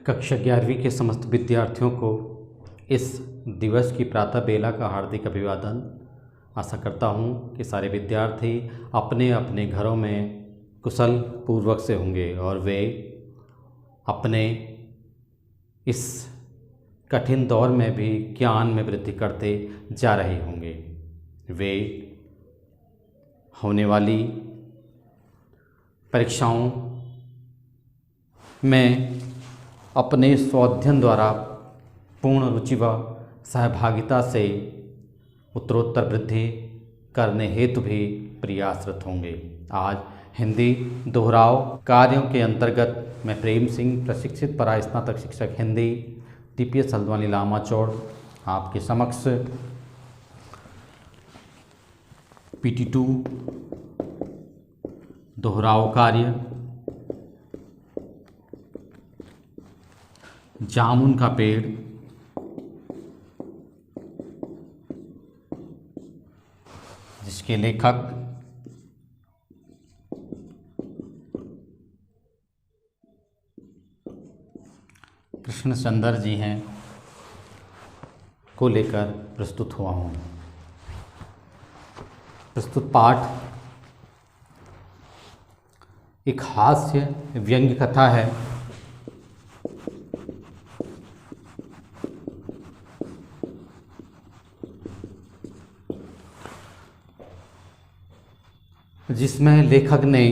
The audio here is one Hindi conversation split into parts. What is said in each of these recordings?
कक्षा 11वीं के समस्त विद्यार्थियों को इस दिवस की प्रातः बेला का हार्दिक अभिवादन। आशा करता हूँ कि सारे विद्यार्थी अपने अपने घरों में कुशल पूर्वक से होंगे और वे अपने इस कठिन दौर में भी ज्ञान में वृद्धि करते जा रहे होंगे। वे होने वाली परीक्षाओं में अपने स्वाध्ययन द्वारा पूर्ण रुचि व सहभागिता से उत्तरोत्तर वृद्धि करने हेतु भी प्रयासरत होंगे। आज हिंदी दोहराव कार्यों के अंतर्गत मैं प्रेम सिंह, प्रशिक्षित परास्नातक शिक्षक हिंदी, TPS हल्द्वानी लामाचौड़, आपके समक्ष PT2 दोहराव कार्य जामुन का पेड़ जिसके लेखक कृष्णचंद्र जी हैं को लेकर प्रस्तुत हुआ हूँ। प्रस्तुत पाठ एक हास्य व्यंग्य कथा है। जिसमें लेखक ने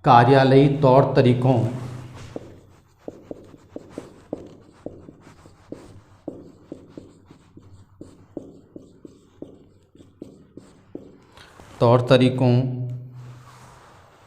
कार्यालयी तौर तरीकों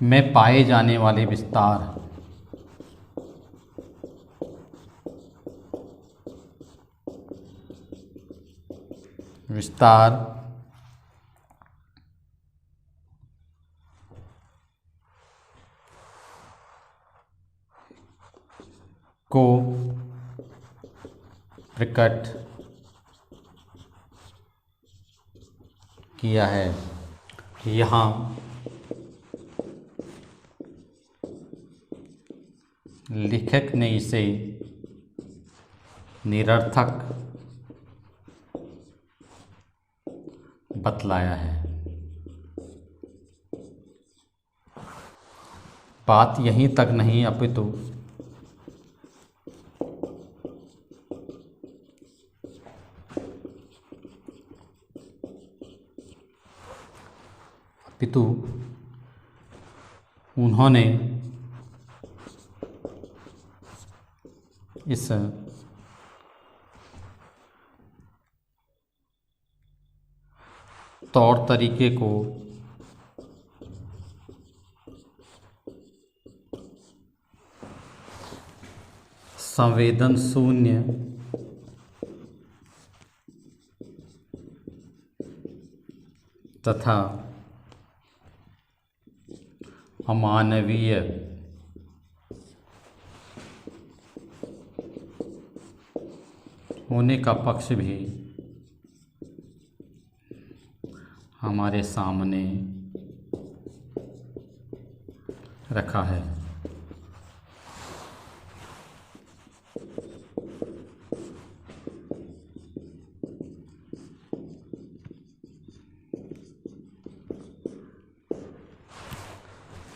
में पाए जाने वाले विस्तार को प्रकट किया है। यहाँ लेखक ने इसे निरर्थक बतलाया है। बात यहीं तक नहीं अपितु उन्होंने इस तौर तरीके को संवेदन शून्य तथा अमानवीय होने का पक्ष भी हमारे सामने रखा है।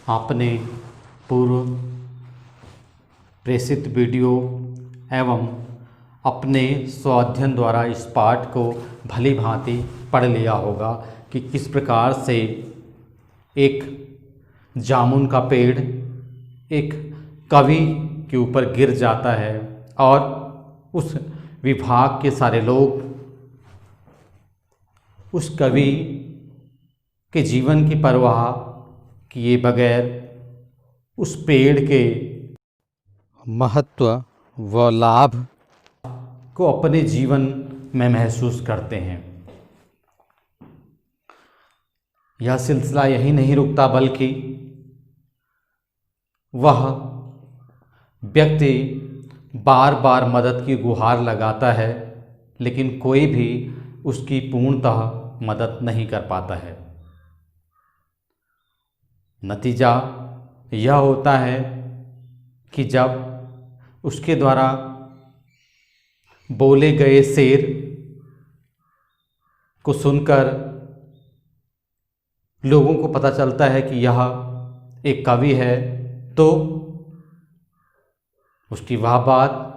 आपने पूर्व प्रेषित वीडियो एवं अपने स्वाध्ययन द्वारा इस पाठ को भली भांति पढ़ लिया होगा कि किस प्रकार से एक जामुन का पेड़ एक कवि के ऊपर गिर जाता है और उस विभाग के सारे लोग उस कवि के जीवन की परवाह किए बगैर उस पेड़ के महत्व व लाभ को अपने जीवन में महसूस करते हैं। यह सिलसिला यही नहीं रुकता बल्कि वह व्यक्ति बार बार मदद की गुहार लगाता है लेकिन कोई भी उसकी पूर्णतः मदद नहीं कर पाता है। नतीजा यह होता है कि जब उसके द्वारा बोले गए शेर को सुनकर लोगों को पता चलता है कि यह एक कवि है, तो उसकी वह बात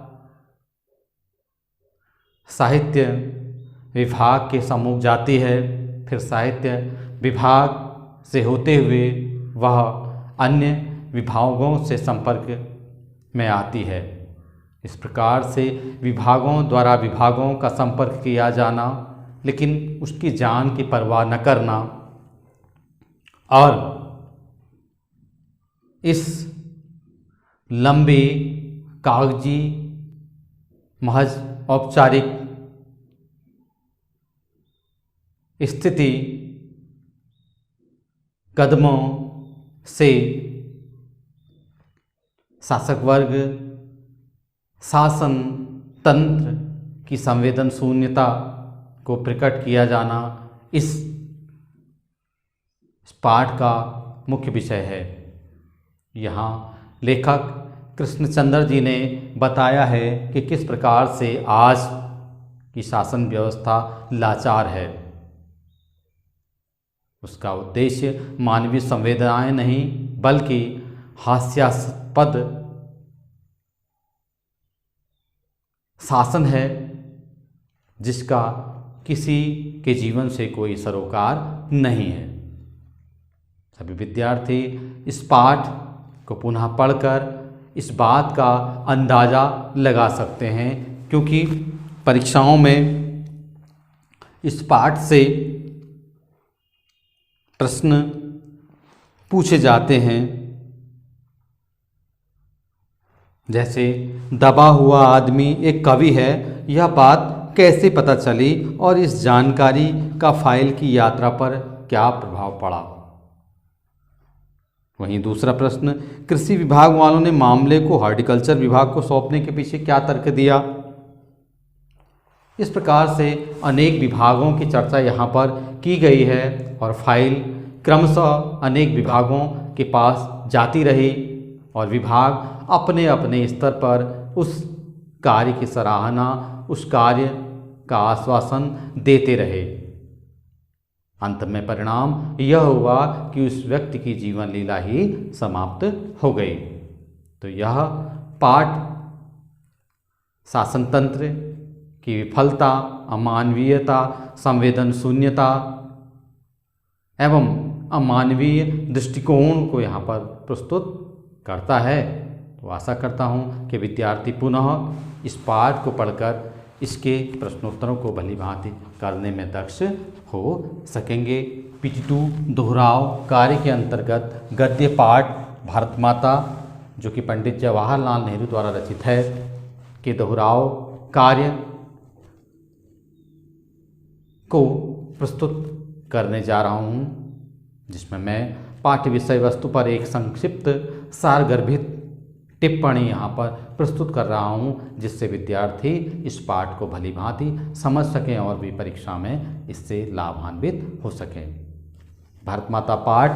साहित्य विभाग के सम्मुख जाती है। फिर साहित्य विभाग से होते हुए वह अन्य विभागों से संपर्क में आती है। इस प्रकार से विभागों द्वारा विभागों का संपर्क किया जाना, लेकिन उसकी जान की परवाह न करना और इस लंबी कागजी महज औपचारिक स्थिति कदमों से शासक वर्ग शासन तंत्र की संवेदन शून्यता को प्रकट किया जाना इस पाठ का मुख्य विषय है। यहाँ लेखक कृष्णचंद्र जी ने बताया है कि किस प्रकार से आज की शासन व्यवस्था लाचार है। उसका उद्देश्य मानवीय संवेदनाएं नहीं बल्कि हास्यास्पद शासन है, जिसका किसी के जीवन से कोई सरोकार नहीं है। सभी विद्यार्थी इस पाठ को पुनः पढ़कर इस बात का अंदाज़ा लगा सकते हैं, क्योंकि परीक्षाओं में इस पाठ से प्रश्न पूछे जाते हैं। जैसे दबा हुआ आदमी एक कवि है, यह बात कैसे पता चली और इस जानकारी का फाइल की यात्रा पर क्या प्रभाव पड़ा। वहीं दूसरा प्रश्न, कृषि विभाग वालों ने मामले को हॉर्टिकल्चर विभाग को सौंपने के पीछे क्या तर्क दिया। इस प्रकार से अनेक विभागों की चर्चा यहाँ पर की गई है और फाइल क्रमशः अनेक विभागों के पास जाती रही और विभाग अपने अपने स्तर पर उस कार्य की सराहना, उस कार्य का आश्वासन देते रहे। अंत में परिणाम यह हुआ कि उस व्यक्ति की जीवन लीला ही समाप्त हो गई। तो यह पाठ शासन तंत्र की विफलता, अमानवीयता, संवेदन शून्यता एवं अमानवीय दृष्टिकोण को यहाँ पर प्रस्तुत करता है। तो आशा करता हूँ कि विद्यार्थी पुनः इस पाठ को पढ़कर इसके प्रश्नोत्तरों को भली भांति करने में दक्ष हो सकेंगे। PT2 दोहराव कार्य के अंतर्गत गद्य पाठ भारत माता, जो कि पंडित जवाहरलाल नेहरू द्वारा रचित है, के दोहराव कार्य को प्रस्तुत करने जा रहा हूँ, जिसमें मैं पाठ्य विषय वस्तु पर एक संक्षिप्त सारगर्भित टिप्पणी यहाँ पर प्रस्तुत कर रहा हूँ, जिससे विद्यार्थी इस पाठ को भली भांति समझ सकें और भी परीक्षा में इससे लाभान्वित हो सकें। भारत माता पाठ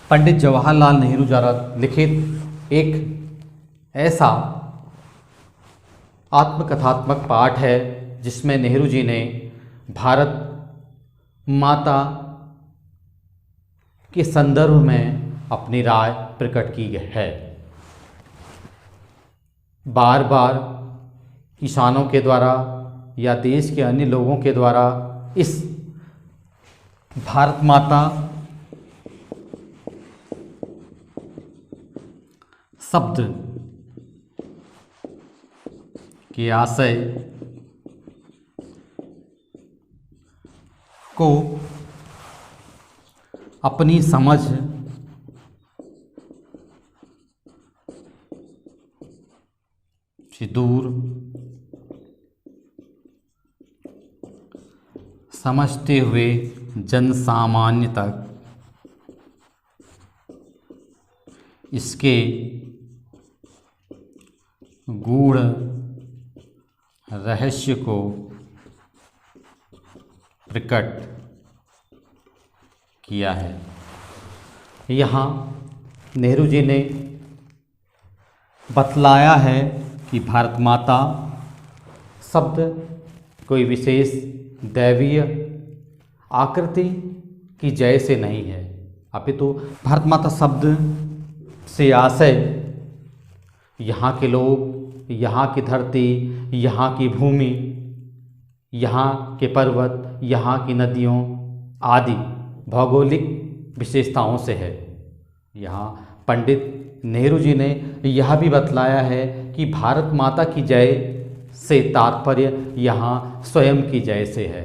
पंडित जवाहरलाल नेहरू द्वारा लिखित एक ऐसा आत्मकथात्मक पाठ है जिसमें नेहरू जी ने भारत माता के संदर्भ में अपनी राय प्रकट की है। बार बार किसानों के द्वारा या देश के अन्य लोगों के द्वारा इस भारत माता शब्द के आशय को अपनी समझ से दूर समझते हुए जन सामान्य तक इसके गूढ़ रहस्य को प्रकट किया है। यहाँ नेहरू जी ने बतलाया है कि भारत माता शब्द कोई विशेष दैवीय आकृति की जय से नहीं है, अपितु भारत माता शब्द से आशय यहाँ के लोग, यहाँ की धरती, यहाँ की भूमि, यहाँ के पर्वत, यहाँ की नदियों आदि भौगोलिक विशेषताओं से है। यहाँ पंडित नेहरू जी ने यह भी बतलाया है कि भारत माता की जय से तात्पर्य यहाँ स्वयं की जय से है,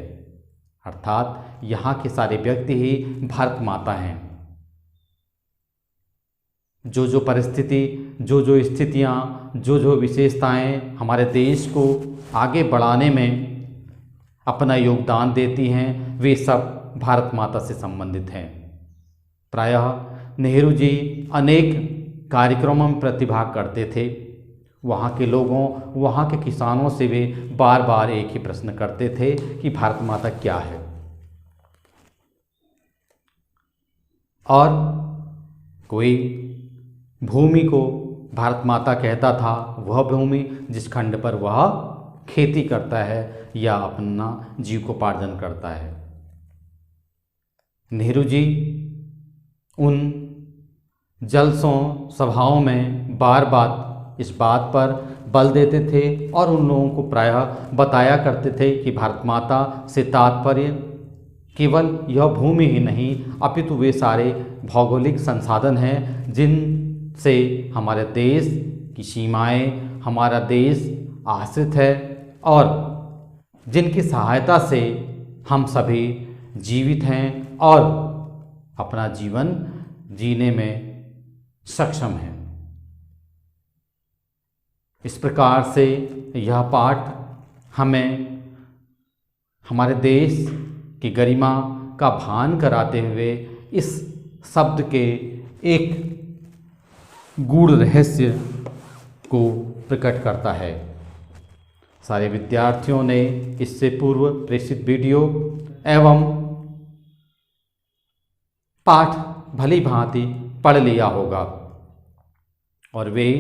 अर्थात यहाँ के सारे व्यक्ति ही भारत माता हैं। जो जो परिस्थिति, जो जो स्थितियाँ, जो जो विशेषताएं हमारे देश को आगे बढ़ाने में अपना योगदान देती हैं, वे सब भारत माता से संबंधित हैं। प्रायः नेहरू जी अनेक कार्यक्रमों में प्रतिभाग करते थे। वहाँ के लोगों, वहाँ के किसानों से वे बार बार एक ही प्रश्न करते थे कि भारत माता क्या है। और कोई भूमि को भारत माता कहता था, वह भूमि जिस खंड पर वह खेती करता है या अपना जीविकोपार्जन करता है। नेहरू जी उन जलसों सभाओं में बार बार इस बात पर बल देते थे और उन लोगों को प्रायः बताया करते थे कि भारत माता से तात्पर्य केवल यह भूमि ही नहीं, अपितु वे सारे भौगोलिक संसाधन हैं जिनसे हमारे देश की सीमाएं, हमारा देश आश्रित है और जिनकी सहायता से हम सभी जीवित हैं और अपना जीवन जीने में सक्षम हैं। इस प्रकार से यह पाठ हमें हमारे देश की गरिमा का भान कराते हुए इस शब्द के एक गूढ़ रहस्य को प्रकट करता है। सारे विद्यार्थियों ने इससे पूर्व प्रेषित वीडियो एवं पाठ भली भांति पढ़ लिया होगा और वे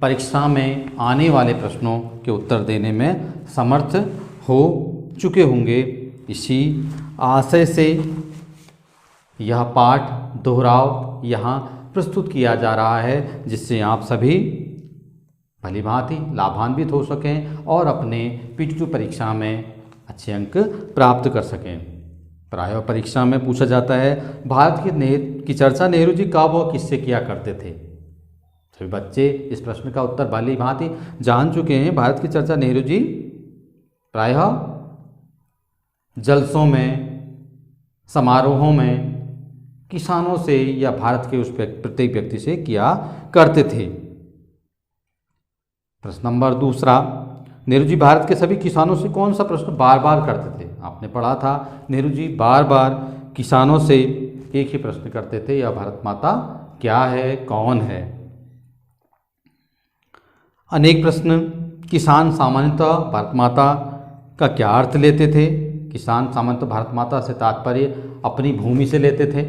परीक्षा में आने वाले प्रश्नों के उत्तर देने में समर्थ हो चुके होंगे। इसी आशय से यह पाठ दोहराव यहाँ प्रस्तुत किया जा रहा है, जिससे आप सभी भली भांति लाभान्वित हो सकें और अपने P2 परीक्षा में अच्छे अंक प्राप्त कर सकें। प्रायः परीक्षा में पूछा जाता है, भारत की चर्चा नेहरू जी कब और किससे किया करते थे। सभी बच्चे इस प्रश्न का उत्तर भली भांति जान चुके हैं। भारत की चर्चा नेहरू जी प्रायः जलसों में, समारोहों में किसानों से या भारत के उस प्रत्येक व्यक्ति से किया करते थे। प्रश्न नंबर दूसरा, नेहरू जी भारत के सभी किसानों से कौन सा प्रश्न बार बार करते थे। आपने पढ़ा था नेहरू जी बार बार किसानों से एक ही प्रश्न करते थे, यह भारत माता क्या है, कौन है। अनेक प्रश्न, किसान सामान्यतः भारत माता का क्या अर्थ लेते थे। किसान सामान्यतः भारत माता से तात्पर्य अपनी भूमि से लेते थे,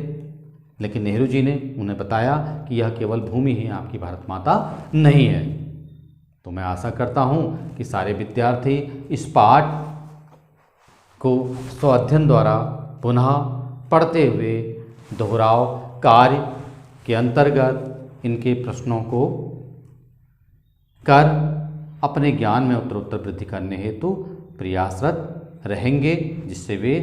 लेकिन नेहरू जी ने उन्हें बताया कि यह केवल भूमि ही आपकी भारत माता नहीं है। तो मैं आशा करता हूँ कि सारे विद्यार्थी इस पाठ को स्वाध्ययन द्वारा पुनः पढ़ते हुए दोहराव कार्य के अंतर्गत इनके प्रश्नों को कर अपने ज्ञान में उत्तरोत्तर वृद्धि करने हेतु प्रयासरत रहेंगे, जिससे वे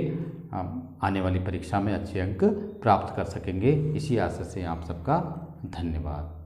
आने वाली परीक्षा में अच्छे अंक प्राप्त कर सकेंगे। इसी आशा से आप सबका धन्यवाद।